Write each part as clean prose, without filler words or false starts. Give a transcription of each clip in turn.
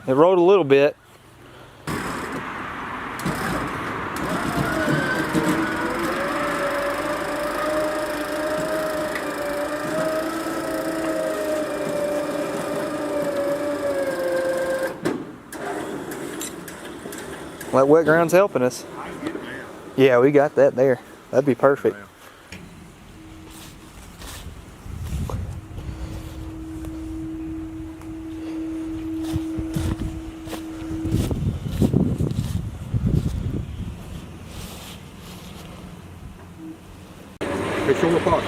It rolled a little bit. That wet ground's helping us. Yeah, we got that there. That'd be perfect. Show the pot.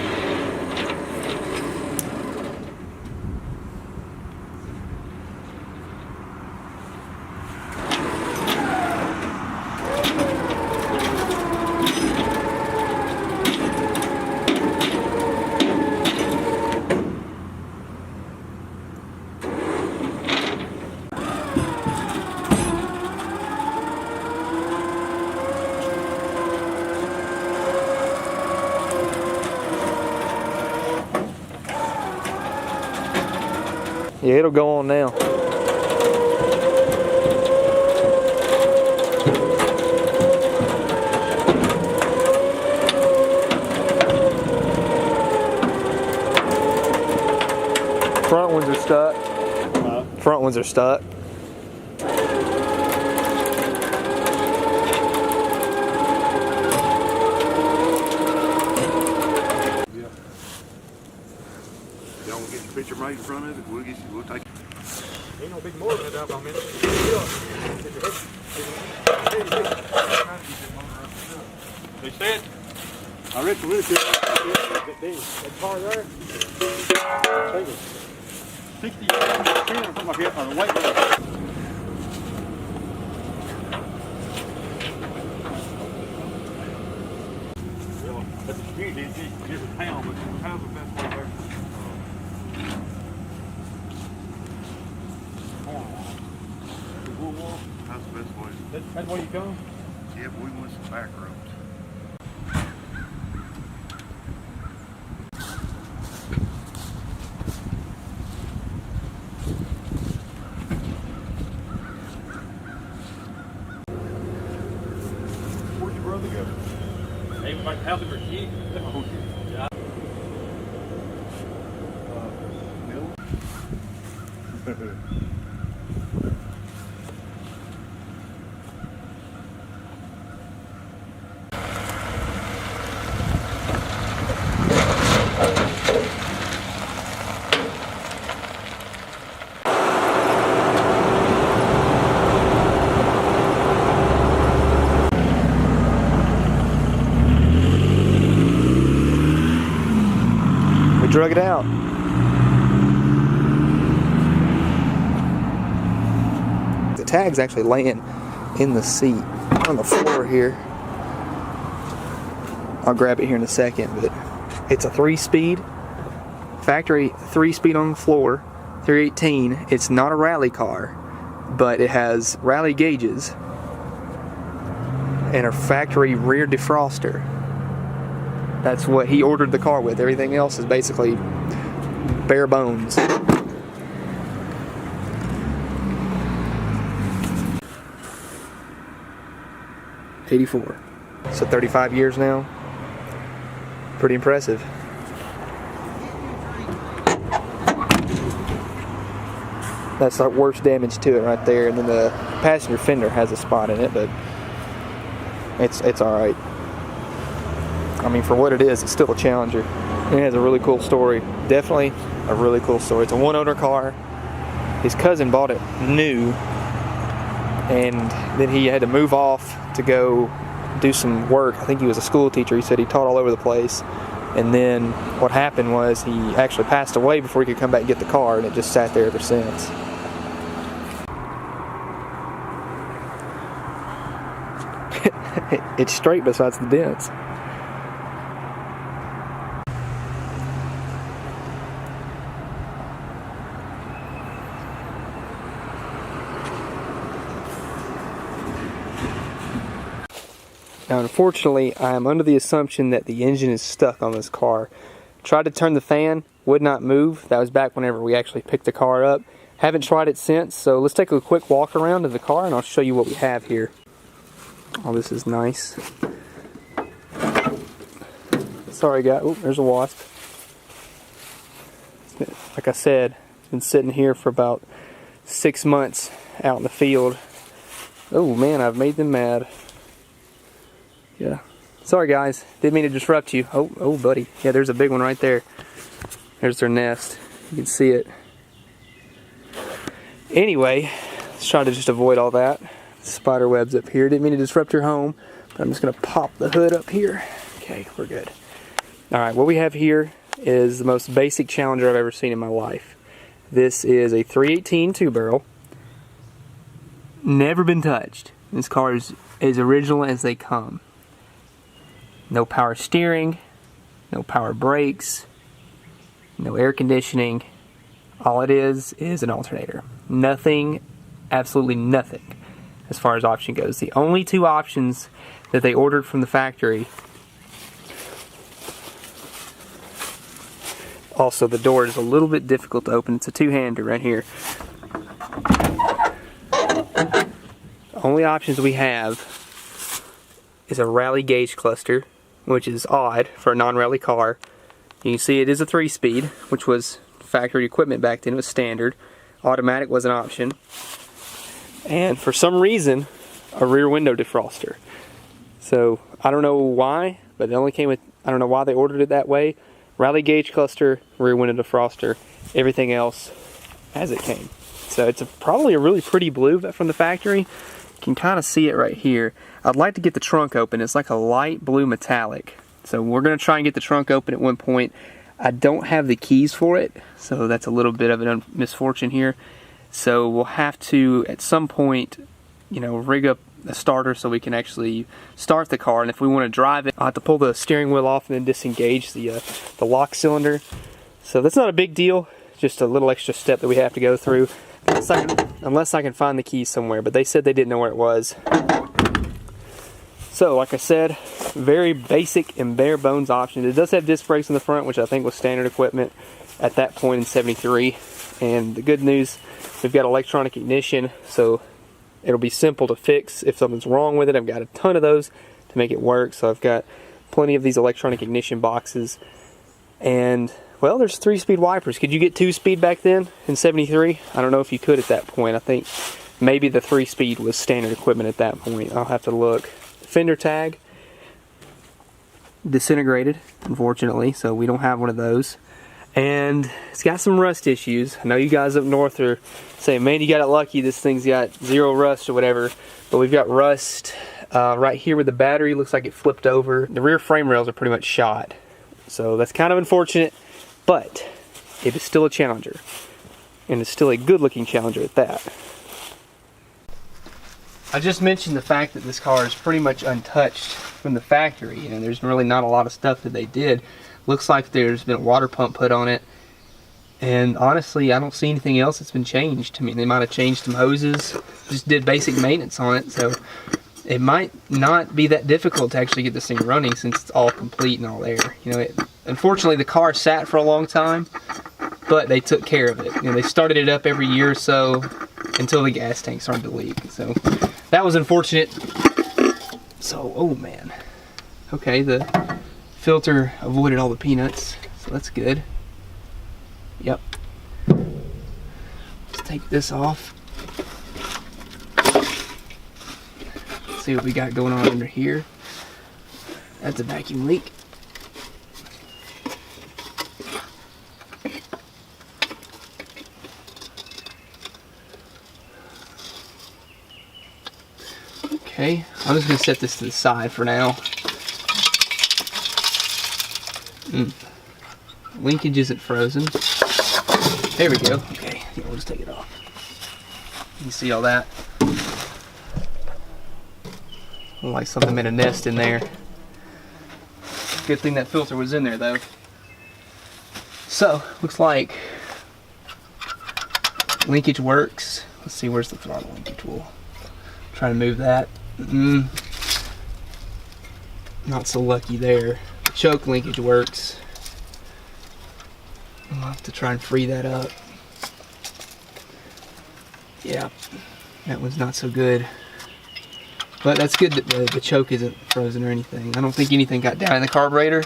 Yeah, it'll go on now. Front ones are stuck. Front ones are stuck. Get your picture made in front of it, we'll take it. Ain't no big more than that down, man. They said, I reckon we'll see that car there, take it. 60, 10 or something like that on the weight limit. That's a community, it's just a town, but how's the best way there? That's the best way. That's where you come? Yeah, but we want some back roads. Where'd your brother go? They might have their key. Yeah. Bill? We drug it out. The tag's actually laying in the seat on the floor here. I'll grab it here in a second, but it's a 3-speed, factory 3-speed on the floor, 318. It's not a rally car, but it has rally gauges and a factory rear defroster. That's what he ordered the car with. Everything else is basically bare bones. '84. So 35 years now. Pretty impressive. That's the worst damage to it right there. And then the passenger fender has a spot in it, but it's all right. I mean, for what it is, it's still a Challenger. And it has a really cool story. Definitely a really cool story. It's a one-owner car. His cousin bought it new, and then he had to move off to go do some work. I think he was a school teacher. He said he taught all over the place. And then what happened was he actually passed away before he could come back and get the car, and it just sat there ever since. It's straight besides the dents. Now, unfortunately, I am under the assumption that the engine is stuck on this car. Tried to turn the fan, would not move. That was back whenever we actually picked the car up. Haven't tried it since, so let's take a quick walk around of the car and I'll show you what we have here. Oh, this is nice. Sorry guys, oh, there's a wasp. Like I said, it's been sitting here for about 6 months out in the field. Oh man, I've made them mad. Yeah. Sorry guys, didn't mean to disrupt you. Oh buddy. Yeah, there's a big one right there. There's their nest. You can see it. Anyway, let's try to just avoid all that. Spider webs up here. Didn't mean to disrupt your home, but I'm just gonna pop the hood up here. Okay, we're good. Alright, what we have here is the most basic Challenger I've ever seen in my life. This is a 318 two-barrel. Never been touched. This car is as original as they come. No power steering, no power brakes, no air conditioning. All it is an alternator. Nothing, absolutely nothing as far as option goes. The only two options that they ordered from the factory. Also, the door is a little bit difficult to open. It's a two-hander right here. The only options we have is a rally gauge cluster, which is odd for a non-rally car. You can see it is a 3-speed, which was factory equipment back then. It was standard. Automatic was an option. And for some reason, a rear window defroster. So, I don't know why, but it only came with, I don't know why they ordered it that way. Rally gauge cluster, rear window defroster, everything else as it came. So it's probably a really pretty blue from the factory. You can kind of see it right here. I'd like to get the trunk open. It's like a light blue metallic. So we're going to try and get the trunk open at one point. I don't have the keys for it, so that's a little bit of a misfortune here. So we'll have to, at some point, you know, rig up a starter so we can actually start the car. And if we want to drive it, I'll have to pull the steering wheel off and then disengage the lock cylinder. So that's not a big deal, just a little extra step that we have to go through. Unless I can find the keys somewhere, but they said they didn't know where it was. So, like I said, very basic and bare bones option. It does have disc brakes in the front, which I think was standard equipment at that point in '73. And the good news, we've got electronic ignition, so it'll be simple to fix if something's wrong with it. I've got a ton of those to make it work, so I've got plenty of these electronic ignition boxes. And, well, there's 3-speed wipers. Could you get 2-speed back then in '73? I don't know if you could at that point. I think maybe the 3-speed was standard equipment at that point. I'll have to look. Fender tag, disintegrated, unfortunately, so we don't have one of those. And it's got some rust issues. I know you guys up north are saying, man, you got it lucky, this thing's got 0 rust or whatever. But we've got rust right here with the battery. Looks like it flipped over. The rear frame rails are pretty much shot. So that's kind of unfortunate, but it is still a Challenger. And it's still a good looking Challenger at that. I just mentioned the fact that this car is pretty much untouched from the factory. You know, there's really not a lot of stuff that they did. Looks like there's been a water pump put on it. And honestly, I don't see anything else that's been changed. I mean, they might have changed some hoses, just did basic maintenance on it. So it might not be that difficult to actually get this thing running since it's all complete and all there. You know, unfortunately, the car sat for a long time, but they took care of it. You know, they started it up every year or so until the gas tank started to leak. So that was unfortunate. So, oh man. Okay, the filter avoided all the peanuts, so that's good. Yep. Let's take this off. Let's see what we got going on under here. That's a vacuum leak. Okay, I'm just going to set this to the side for now. Linkage isn't frozen. There we go. Okay, we'll just take it off. You can see all that. Like something made a nest in there. Good thing that filter was in there though. So, looks like linkage works. Let's see, where's the throttle linkage tool? Try to move that. Not so lucky there. The choke linkage works. I'll have to try and free that up. Yeah, that one's not so good. But that's good that the choke isn't frozen or anything. I don't think anything got down in the carburetor,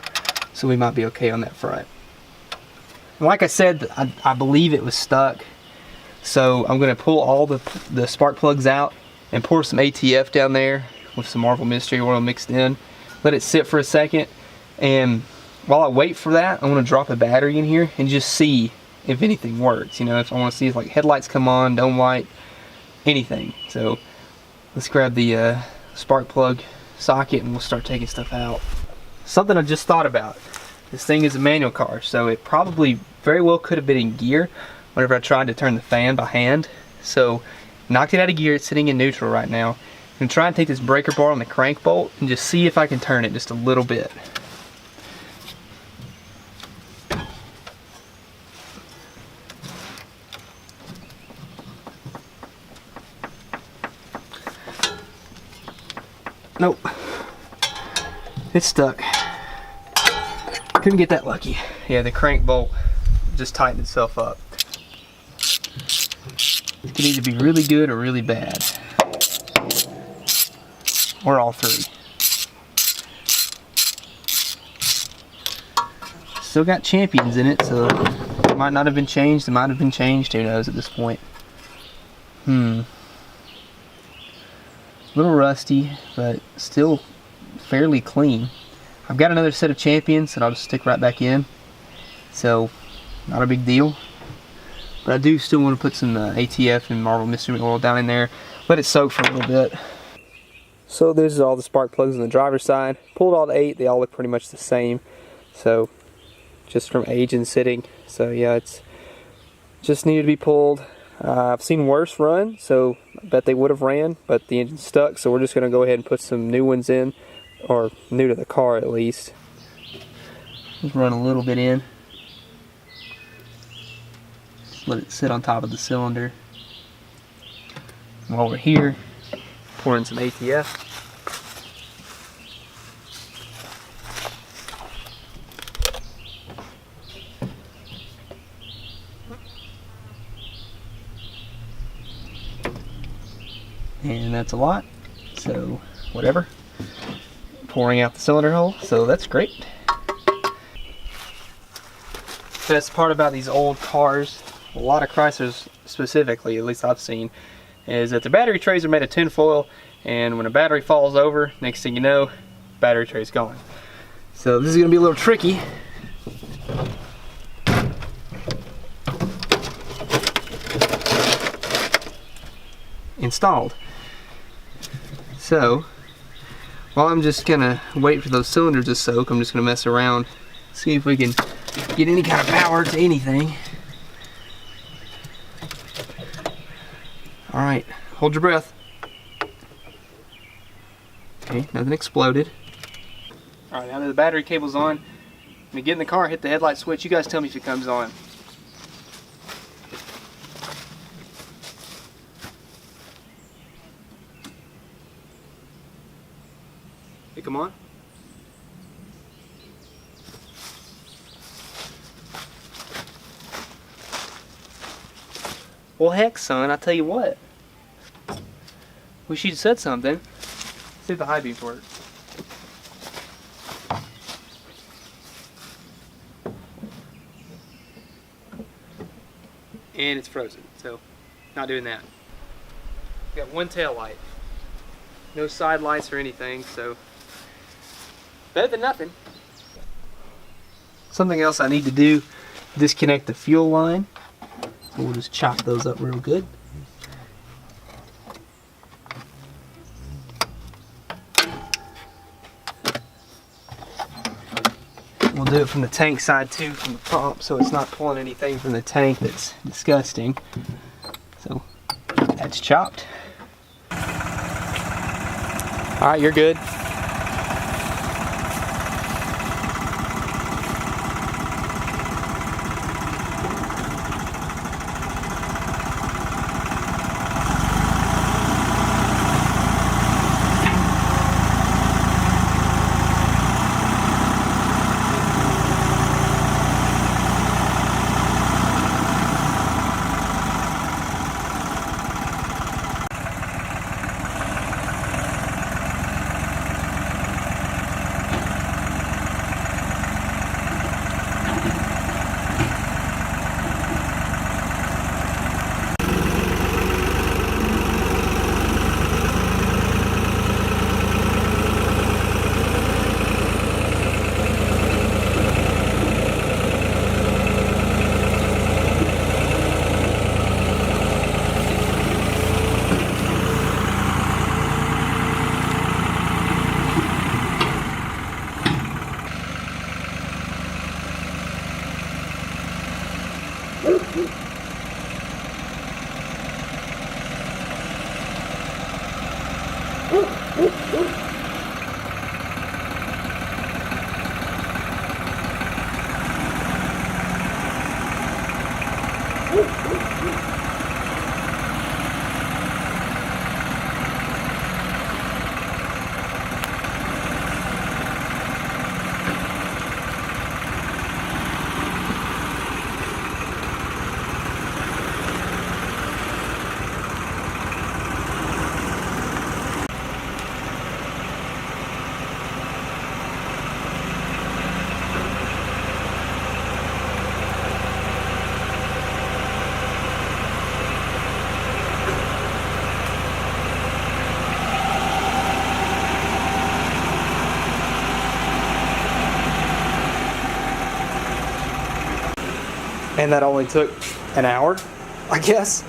so we might be okay on that front. And like I said, I believe it was stuck. So I'm gonna pull all the spark plugs out and pour some ATF down there with some Marvel Mystery Oil mixed in. Let it sit for a second, and while I wait for that, I want to drop a battery in here and just see if anything works. You know, if I want to see if like headlights come on, dome light, anything. So let's grab the spark plug socket and we'll start taking stuff out. Something I just thought about. This thing is a manual car, so it probably very well could have been in gear whenever I tried to turn the fan by hand. So knocked it out of gear. It's sitting in neutral right now. I'm gonna try and take this breaker bar on the crank bolt and just see if I can turn it just a little bit. Nope, it's stuck. Couldn't get that lucky. Yeah, the crank bolt just tightened itself up. It can either be really good or really bad, or all three. Still got Champions in it, so it might not have been changed. It might have been changed. Who knows at this point? A little rusty, but still fairly clean. I've got another set of Champions that I'll just stick right back in, so not a big deal. But I do still want to put some ATF and Marvel Mystery Oil down in there, let it soak for a little bit. So this is all the spark plugs on the driver's side. Pulled all the 8, they all look pretty much the same. So just from age and sitting. So yeah, it's just needed to be pulled. I've seen worse run, so I bet they would have ran, but the engine's stuck, so we're just going to go ahead and put some new ones in, or new to the car at least. Just run a little bit in. Just let it sit on top of the cylinder. While we're here, pour in some ATF. And that's a lot, so whatever. Pouring out the cylinder hole, so that's great. Best part about these old cars, a lot of Chryslers specifically, at least I've seen, is that the battery trays are made of tin foil, and when a battery falls over, next thing you know, battery tray's gone. So this is going to be a little tricky. Installed. So while I'm just gonna wait for those cylinders to soak, I'm just gonna mess around, see if we can get any kind of power to anything. Alright, hold your breath. Okay, nothing exploded. Alright, now that the battery cable's on, I'm gonna get in the car, hit the headlight switch. You guys tell me if it comes on. Hey, come on. Well, heck, son, I tell you what. Wish you'd said something. See if the high beams work. And it's frozen, so not doing that. We got one tail light. No side lights or anything, so better than nothing. Something else I need to do, disconnect the fuel line. So we'll just chop those up real good. We'll do it from the tank side too, from the pump, so it's not pulling anything from the tank that's disgusting. So that's chopped. All right, you're good. And that only took an hour, I guess.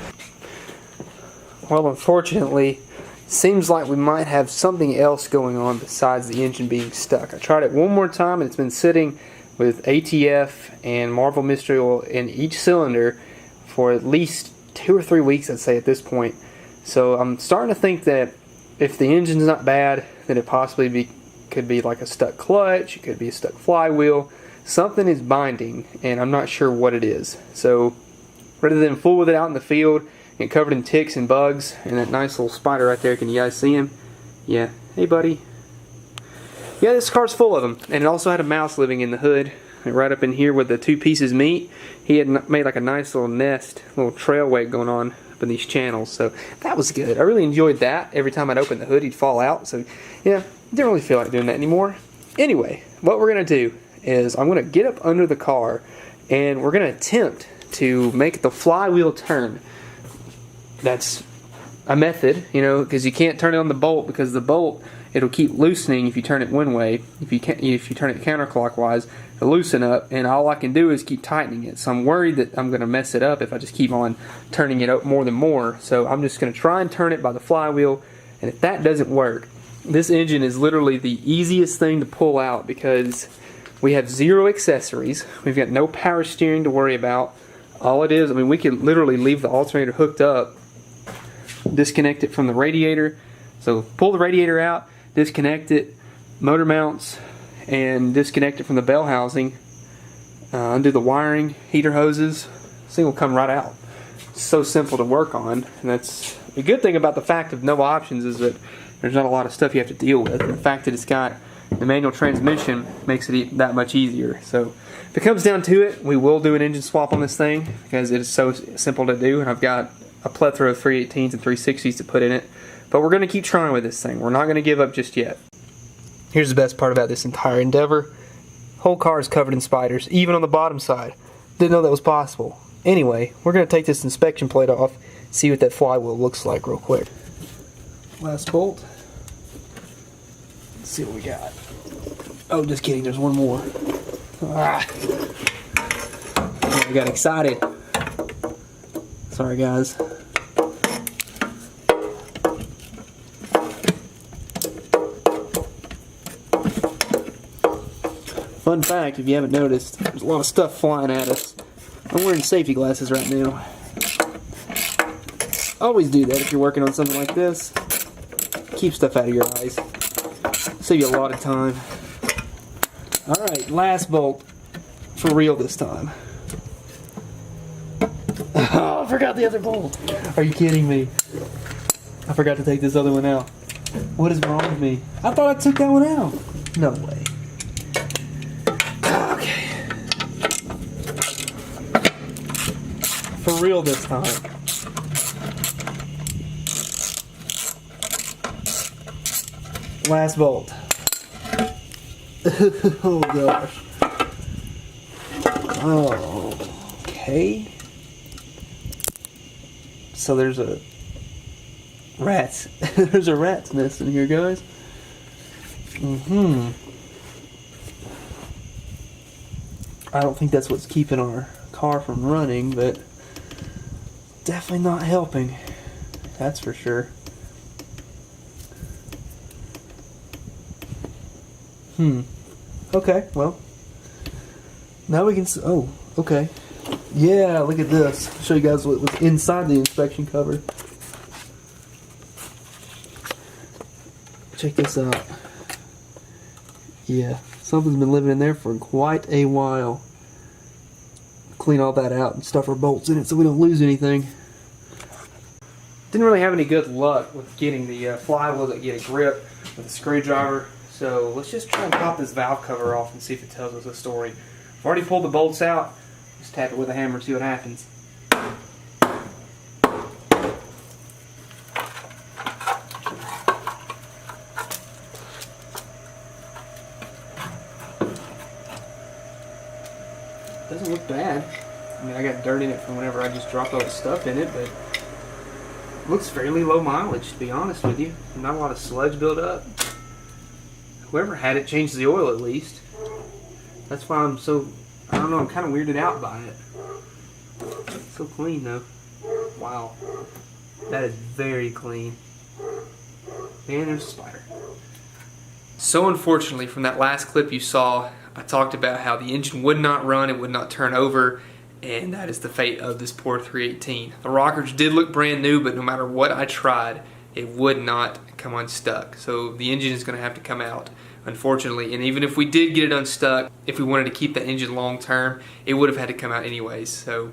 Well, unfortunately, seems like we might have something else going on besides the engine being stuck. I tried it one more time and it's been sitting with ATF and Marvel Mystery Oil in each cylinder for at least 2 or 3 weeks, I'd say, at this point. So I'm starting to think that if the engine's not bad, then it possibly could be like a stuck clutch, it could be a stuck flywheel. Something is binding, and I'm not sure what it is. So rather than fool with it out in the field, get covered in ticks and bugs, and that nice little spider right there, can you guys see him? Yeah. Hey, buddy. Yeah, this car's full of them. And it also had a mouse living in the hood. And right up in here where the 2 pieces meet, he had made like a nice little nest, little trailway going on up in these channels. So that was good. I really enjoyed that. Every time I'd open the hood, he'd fall out. So yeah, didn't really feel like doing that anymore. Anyway, what we're going to do is I'm going to get up under the car and we're going to attempt to make the flywheel turn. That's a method, you know, because you can't turn it on the bolt, because the bolt, it'll keep loosening if you turn it one way. If you turn it counterclockwise, it'll loosen up, and all I can do is keep tightening it. So I'm worried that I'm going to mess it up if I just keep on turning it up more and more. So I'm just going to try and turn it by the flywheel, and if that doesn't work, this engine is literally the easiest thing to pull out because we have 0 accessories. We've got no power steering to worry about. All it is, I mean, we can literally leave the alternator hooked up, disconnect it from the radiator. So pull the radiator out, disconnect it, motor mounts, and disconnect it from the bell housing. Undo the wiring, heater hoses. This thing will come right out. It's so simple to work on, and that's the good thing about the fact of no options is that there's not a lot of stuff you have to deal with. The fact that it's got the manual transmission makes it that much easier. So if it comes down to it, we will do an engine swap on this thing because it is so simple to do, and I've got a plethora of 318s and 360s to put in it. But we're going to keep trying with this thing. We're not going to give up just yet. Here's the best part about this entire endeavor. Whole car is covered in spiders, even on the bottom side. Didn't know that was possible. Anyway, we're going to take this inspection plate off, see what that flywheel looks like real quick. Last bolt. Let's see what we got. Oh, just kidding, there's one more. Ah. I got excited. Sorry, guys. Fun fact, if you haven't noticed, there's a lot of stuff flying at us. I'm wearing safety glasses right now. Always do that if you're working on something like this. Keep stuff out of your eyes. Save you a lot of time. Alright, last bolt. For real this time. Oh, I forgot the other bolt. Are you kidding me? I forgot to take this other one out. What is wrong with me? I thought I took that one out. No way. Okay. For real this time. Last bolt. Oh gosh. Oh, okay. So there's a rat. There's a rat's nest in here, guys. I don't think that's what's keeping our car from running, but definitely not helping. That's for sure. Okay, well. Now we can... Oh, okay. Yeah, look at this. I'll show you guys what was inside the inspection cover. check this out. Yeah, something's been living in there for quite a while. Clean all that out and stuff our bolts in it so we don't lose anything. Didn't really have any good luck with getting the flywheel to get a grip with a screwdriver, so let's just try and pop this valve cover off and see if it tells us a story. I've already pulled the bolts out. Just tap it with a hammer and see what happens. Doesn't look bad. I mean, I got dirt in it from whenever I just dropped all the stuff in it, but it looks fairly low mileage, to be honest with you. Not a lot of sludge built up. Whoever had it changed the oil at least. That's why I'm so, I don't know, I'm kind of weirded out by it. It's so clean though. Wow. That is very clean. And there's a spider. So unfortunately, from that last clip you saw, I talked about how the engine would not run, it would not turn over, and that is the fate of this poor 318. The rockers did look brand new, but no matter what I tried, it would not come unstuck. So the engine is going to have to come out, unfortunately. And even if we did get it unstuck, if we wanted to keep the engine long term, it would have had to come out anyways. So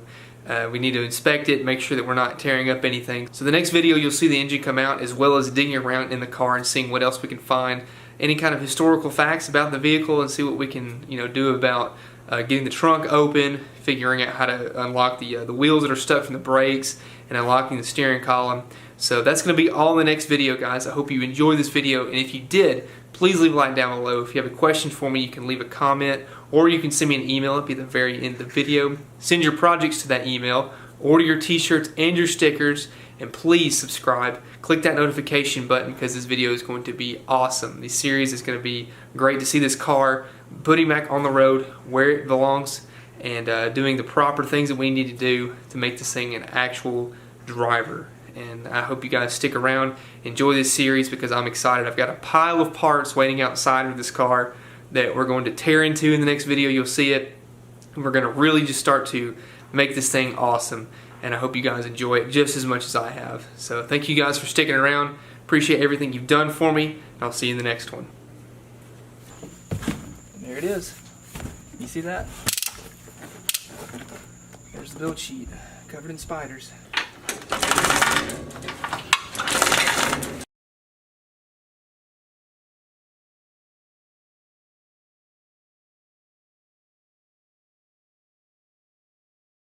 we need to inspect it, make sure that we're not tearing up anything. So the next video you'll see the engine come out, as well as digging around in the car and seeing what else we can find, any kind of historical facts about the vehicle, and see what we can do about getting the trunk open, figuring out how to unlock the wheels that are stuck from the brakes, and unlocking the steering column. So that's going to be all in the next video, guys. I hope you enjoyed this video, and if you did, please leave a like down below. If you have a question for me, you can leave a comment, or you can send me an email. It'll be at the very end of the video. Send your projects to that email, order your t-shirts and your stickers, and please subscribe. Click that notification button because this video is going to be awesome. This series is going to be great to see this car putting back on the road where it belongs, and doing the proper things that we need to do to make this thing an actual driver. And I hope you guys stick around, enjoy this series, because I'm excited. I've got a pile of parts waiting outside of this car that we're going to tear into in the next video. You'll see it. We're going to really just start to make this thing awesome, and I hope you guys enjoy it just as much as I have. So thank you guys for sticking around. Appreciate everything you've done for me, and I'll see you in the next one. And there it is. You see that? There's the build sheet, covered in spiders.